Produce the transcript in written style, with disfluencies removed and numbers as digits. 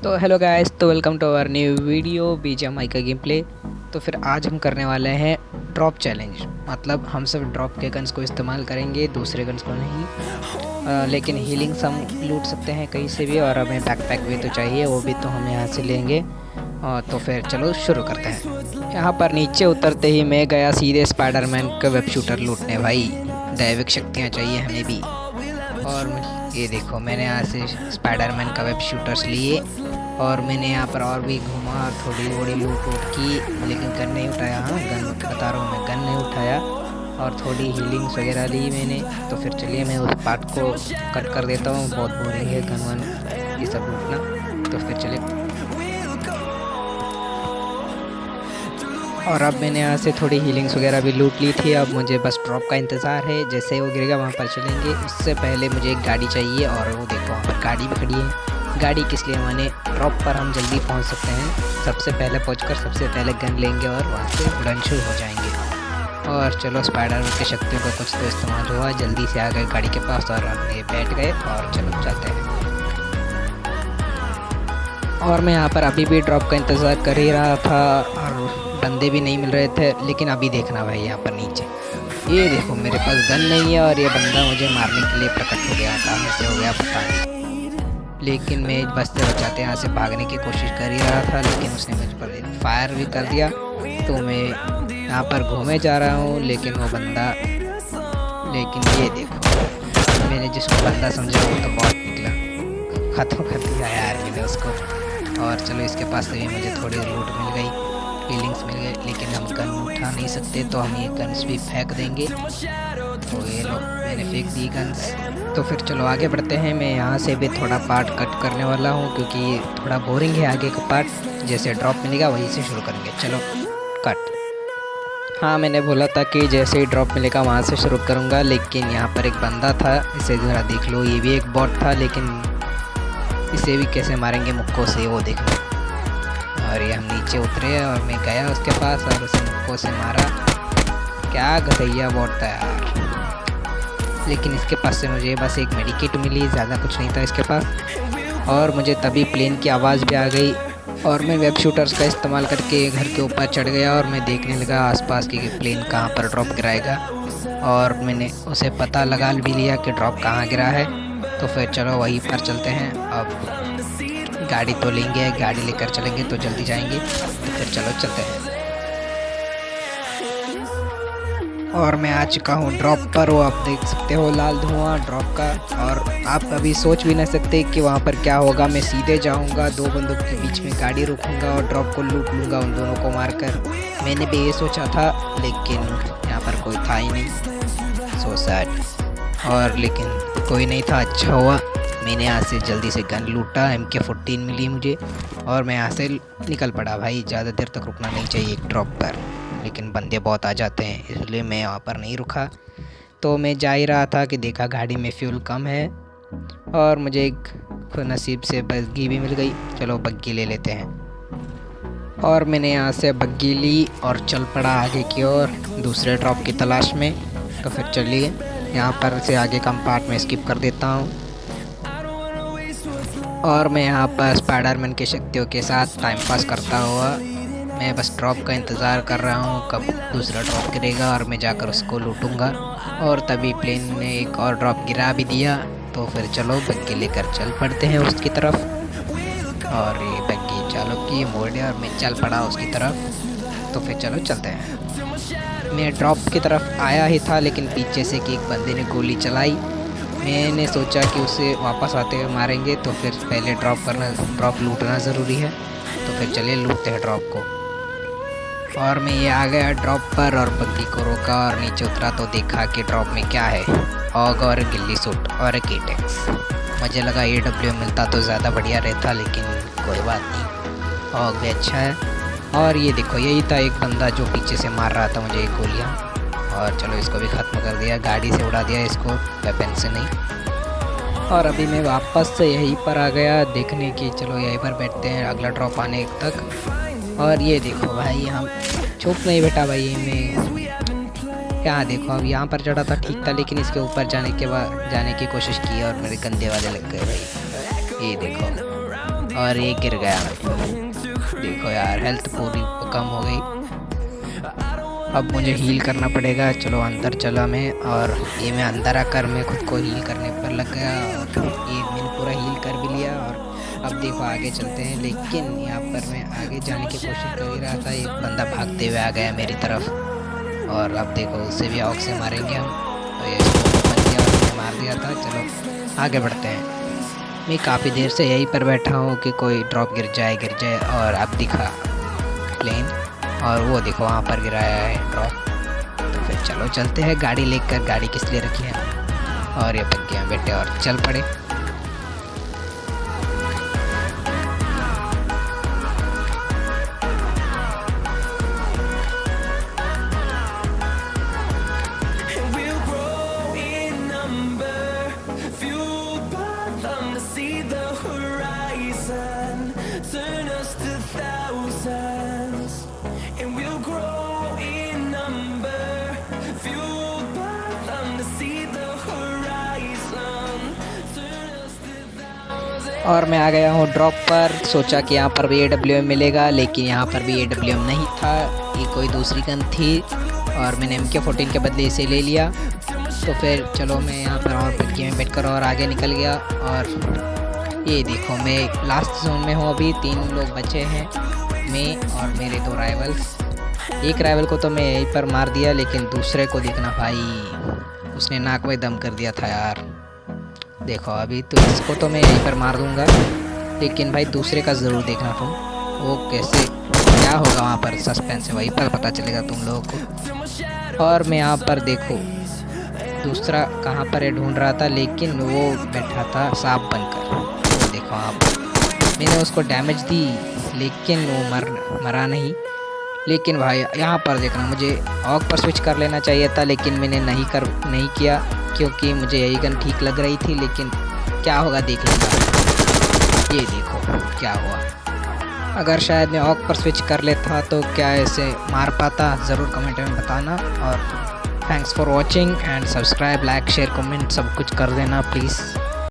तो hello guys, तो welcome to our new video BGMI का गेम प्ले। तो फिर आज हम करने वाले हैं ड्रॉप चैलेंज। मतलब हम सब ड्रॉप के गन्स को इस्तेमाल करेंगे, दूसरे गन्स को नहीं। लेकिन हीलिंग्स हम लूट सकते हैं कहीं से भी, और हमें बैकपैक भी तो चाहिए, वो भी तो हम यहाँ से लेंगे। तो फिर चलो शुरू करते हैं। यहाँ पर नीचे उतरते ही मैं गया सीधे स्पाइडरमैन का वेब शूटर लूटने। भाई दैविक शक्तियाँ चाहिए हमें भी। और ये देखो, मैंने यहाँ से स्पाइडरमैन का वेब शूटर्स लिए और मैंने यहाँ पर और भी घूमा, थोड़ी थोड़ी लूट की, लेकिन गन नहीं उठाया। हाँ, गन बता रहा हूँ मैं, गन नहीं उठाया। और थोड़ी हीलिंग्स वगैरह ली मैंने। तो फिर चलिए मैं उस पार्ट को कट कर देता हूँ, बहुत बोरिंग है गन वन ये सब लूटना। तो फिर चलिए। और अब मैंने यहाँ से थोड़ी हीलिंग्स वगैरह भी लूट ली थी। अब मुझे बस ड्रॉप का इंतज़ार है, जैसे वो गिरेगा वहाँ पर चलेंगे। उससे पहले मुझे एक गाड़ी चाहिए, और वो देखो वहाँ पर गाड़ी भी खड़ी है। गाड़ी किस लिए, माने ड्रॉप पर हम जल्दी पहुँच सकते हैं। सबसे पहले पहुँचकर सबसे पहले गन लेंगे और वहाँ से उड़न शुरू हो जाएंगे। और चलो, स्पाइडरमैन की शक्तियों का कुछ तो इस्तेमाल हुआ, जल्दी से आ गए गाड़ी के पास और हम ये बैठ गए और चलो चलते हैं। और मैं यहाँ पर अभी भी ड्रॉप का इंतज़ार कर ही रहा था और बंदे भी नहीं मिल रहे थे। लेकिन अभी देखना भाई, यहाँ पर नीचे ये देखो, मेरे पास गन नहीं है और ये बंदा मुझे मारने के लिए प्रकट हो गया। कहाँ से हो गया पता नहीं, लेकिन मैं बचते बचाते यहाँ से भागने की कोशिश कर ही रहा था, लेकिन उसने मुझ पर फायर भी कर दिया। तो मैं यहाँ पर घूमे जा रहा हूँ, लेकिन वो बंदा, लेकिन ये देखो, मैंने जिसको बंदा समझा वो तो बहुत निकला, ख़त्म कर दिया यार मैंने उसको। और चलो, इसके पास से भी मुझे थोड़ी लूट मिल गई, फीलिंग्स मिल गए, लेकिन हम गन उठा नहीं सकते, तो हम ये गन्स भी फेंक देंगे। तो ये लो, मैंने फेंक दी गन्स। तो फिर चलो आगे बढ़ते हैं। मैं यहाँ से भी थोड़ा पार्ट कट करने वाला हूँ, क्योंकि ये थोड़ा बोरिंग है आगे का पार्ट। जैसे ड्रॉप मिलेगा वहीं से शुरू करेंगे। चलो कट। हाँ, मैंने बोला था कि जैसे ही ड्रॉप मिलेगा वहाँ से शुरू करूँगा, लेकिन यहाँ पर एक बंदा था, इसे ज़रा देख लो, ये भी एक बॉट था, लेकिन इसे भी कैसे मारेंगे मुक्कों से वो देख लो। और ये हम नीचे उतरे और मैं गया उसके पास और उसे मुक्कों से मारा। क्या घटैया बॉट था यार। लेकिन इसके पास से मुझे बस एक मेडिकेट मिली, ज़्यादा कुछ नहीं था इसके पास। और मुझे तभी प्लेन की आवाज़ भी आ गई और मैं वेब शूटर्स का इस्तेमाल करके घर के ऊपर चढ़ गया और मैं देखने लगा आसपास की प्लेन कहाँ पर ड्रॉप गिराएगा। और मैंने उसे पता लगा भी लिया कि ड्रॉप कहाँ गिरा है। तो फिर चलो वहीं पर चलते हैं। अब गाड़ी तो लेंगे, गाड़ी लेकर चलेंगे तो जल्दी जाएंगे। तो फिर चलो चलते हैं। और मैं आ चुका हूँ ड्रॉप पर, वो आप देख सकते हो, लाल धुआं ड्रॉप का। और आप अभी सोच भी नहीं सकते कि वहाँ पर क्या होगा। मैं सीधे जाऊँगा, दो बंदूक के बीच में गाड़ी रुकूँगा और ड्रॉप को लूट लूँगा, उन दोनों को मारकर। मैंने भी ये सोचा था, लेकिन यहाँ पर कोई था ही नहीं। So sad. और लेकिन कोई नहीं था, अच्छा हुआ मैंने यहाँ से जल्दी से गन लूटा। MK14 मिली मुझे और मैं यहाँ से निकल पड़ा। भाई ज़्यादा देर तक रुकना नहीं चाहिए एक ड्रॉप पर, लेकिन बंदे बहुत आ जाते हैं, इसलिए मैं यहाँ पर नहीं रुका। तो मैं जा ही रहा था कि देखा गाड़ी में फ्यूल कम है और मुझे एक नसीब से बग्गी भी मिल गई। चलो बग्गी ले लेते हैं। और मैंने यहाँ से बग्गी ली और चल पड़ा आगे की ओर दूसरे ड्रॉप की तलाश में। तो फिर चलिए, यहाँ पर से आगे का पार्ट में स्किप कर देता हूँ। और मैं यहाँ पर स्पाइडरमैन की शक्तियों के साथ टाइम पास करता हुआ मैं बस ड्रॉप का इंतज़ार कर रहा हूँ कब दूसरा ड्रॉप गिरेगा और मैं जाकर उसको लूटूंगा। और तभी प्लेन ने एक और ड्रॉप गिरा भी दिया। तो फिर चलो बग्गी लेकर चल पड़ते हैं उसकी तरफ। और ये बग्गी चालू की मोड़ और मैं चल पड़ा उसकी तरफ। तो फिर चलो चलते हैं। मैं ड्रॉप की तरफ आया ही था, लेकिन पीछे से कि एक बंदे ने गोली चलाई। मैंने सोचा कि उसे वापस आते हुए मारेंगे, तो फिर पहले ड्रॉप लूटना ज़रूरी है। तो फिर चलिए लूटते हैं ड्रॉप को। और मैं ये आ गया ड्रॉप पर और बग्गी को रोका और नीचे उतरा तो देखा कि ड्रॉप में क्या है, ऑग और गिल्ली सूट और एक एटेक्स। मुझे लगा AW मिलता तो ज़्यादा बढ़िया रहता, लेकिन कोई बात नहीं, ऑग भी अच्छा है। और ये देखो, यही था एक बंदा जो पीछे से मार रहा था मुझे एक गोलियाँ। और चलो इसको भी ख़त्म कर दिया, गाड़ी से उड़ा दिया इसको, वेपन से नहीं। और अभी मैं वापस से यहीं पर आ गया देखने की। चलो यहीं पर बैठते हैं अगला ड्रॉप आने तक। और ये देखो भाई, हम चुप नहीं बैठा भाई, मैं क्या देखो, अब यहाँ पर चढ़ा था ठीक था, लेकिन इसके ऊपर जाने की कोशिश की और मेरे गंदे वाले लग गए भाई। ये देखो, और ये गिर गया। देखो यार, हेल्थ पूरी कम हो गई। अब मुझे हील करना पड़ेगा। चलो अंदर चला मैं, और ये मैं अंदर आकर मैं खुद को हील करने पर लग गया, और ये मैंने पूरा हील कर भी लिया। और अब देखो आगे चलते हैं, लेकिन यहाँ पर मैं आगे जाने की कोशिश कर ही रहा था, एक बंदा भागते हुए आ गया मेरी तरफ, और अब देखो उसे भी आग से मारेंगे हम। तो ये बन गया और मैंने मार दिया था। चलो आगे बढ़ते हैं। मैं काफ़ी देर से यहीं पर बैठा हूँ कि कोई ड्रॉप गिर जाए, और अब दिखा प्लेन, और वो देखो वहाँ पर गिराया है ड्रॉप। तो फिर चलो चलते हैं, गाड़ी लेकर। गाड़ी किस लिए रखी है, और ये पक गया बेटे, और चल पड़े। और मैं आ गया हूँ ड्रॉप पर। सोचा कि यहाँ पर भी AWM मिलेगा, लेकिन यहाँ पर भी AWM नहीं था। ये कोई दूसरी गन थी, और मैंने MK14 के बदले इसे ले लिया। तो फिर चलो मैं यहाँ पर और पटकी में बैठकर और आगे निकल गया। और ये देखो मैं लास्ट जोन में हूँ अभी। 3 लोग बचे हैं, मैं और मेरे 2 राइवल्स। एक राइवल को तो मैं यहीं पर मार दिया, लेकिन दूसरे को देखना भाई, उसने नाक में दम कर दिया था यार। देखो अभी तो इसको तो मैं यहीं पर मार दूंगा, लेकिन भाई दूसरे का ज़रूर देखना तुम, वो कैसे क्या होगा वहाँ पर। सस्पेंस है, वहीं पर पता चलेगा तुम लोगों को। और मैं यहाँ पर देखो दूसरा कहाँ पर है ढूंढ रहा था, लेकिन वो बैठा था सांप बनकर। तो देखो वहाँ पर मैंने उसको डैमेज दी, लेकिन वो मरा नहीं। लेकिन भाई यहाँ पर देखना, मुझे ऑग पर स्विच कर लेना चाहिए था, लेकिन मैंने नहीं किया, क्योंकि मुझे यही गन ठीक लग रही थी। लेकिन क्या होगा देख लेंगे। ये देखो क्या हुआ। अगर शायद मैं ऑग पर स्विच कर लेता तो क्या ऐसे मार पाता, ज़रूर कमेंट में बताना। और thanks for watching, and subscribe, like, share, comment सब कुछ कर देना प्लीज़।